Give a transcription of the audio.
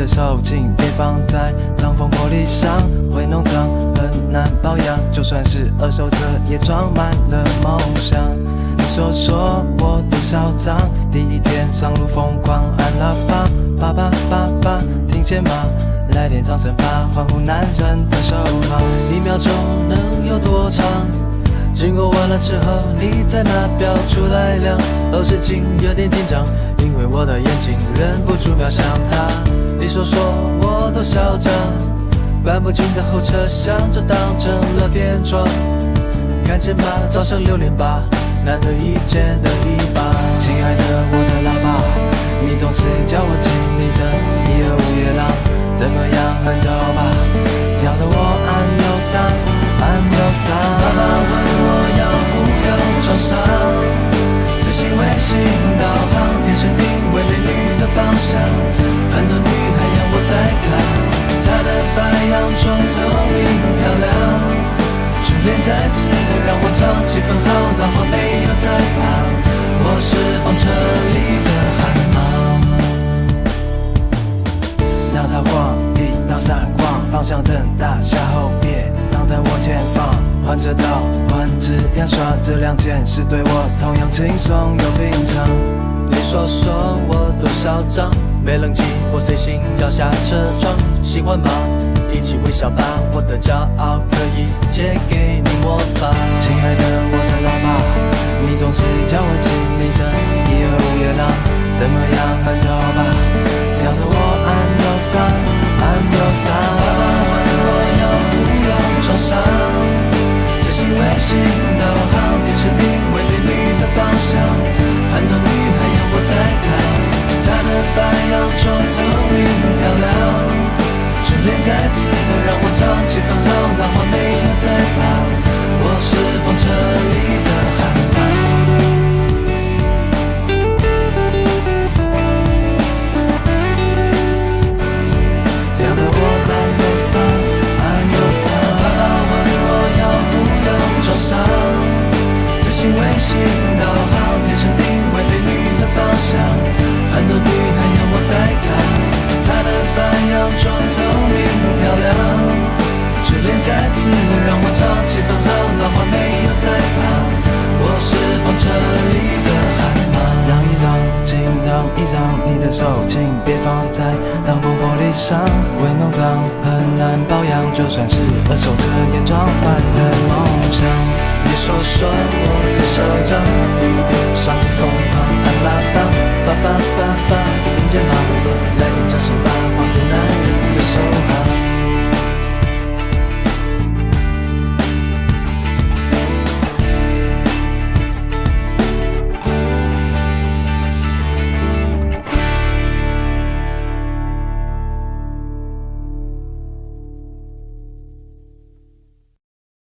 的手请别放在挡风玻璃上，会弄脏，很难保养。就算是二手车，也装满了梦想。你说我多嚣张，第一天上路疯狂按喇叭，叭叭叭叭，听见吗？来点掌声吧，欢呼男人的手号。1秒钟能有多长？经过完了之后，你再拿表出来量。时情有点紧张，因为我的眼睛忍不住瞄向他。你说我多嚣张，关不紧的后车厢就当成了天窗。看见吗？早上6点8，难得一见的一把。亲爱的，我的老爸，你总是叫我亲你的125夜郎，怎么样？很久吧？跳得我按钮3，按钮3。爸爸问我要不要装上最新卫星导航，天生定位美女的方向。很多女孩要我载她的白洋装透明漂亮，顺便再次让我唱气氛好，老婆没有在旁，我是风车里的海猫。闹到晃，一道闪光，方向灯打下后别挡在我前方。换车道，换指牙刷，这2件事对我同样轻松又平常。你说我多嚣张，没冷气我随性摇下车窗，喜欢吗？一起微笑吧，我的骄傲可以借给你模仿。亲爱的，我的老爸，你总是叫我亲你的125夜郎，怎么样？很久吧？跳得我按钮3，按钮3。爸爸问我要不要装上最新卫星导航，天生定位美女的方向。很多女孩要我载她的白洋装透明漂亮，顺便再次让我唱气氛好，浪花没有在旁，我是风车里的海猫。跳得我按钮3，按钮3。爸爸问我要不要装上最新卫星导航，天生定位美女的方向。很多女孩要我载她的白洋装透明漂亮，顺便再次让我唱气氛好，老婆没有在旁，我是风车里的海猫。让一让，请让一让，你的手请别放在挡风玻璃上，会弄脏，很难保养。就算是二手车，也装满了梦想。你说我的嚣张，一天上疯狂按喇叭，叭叭叭叭。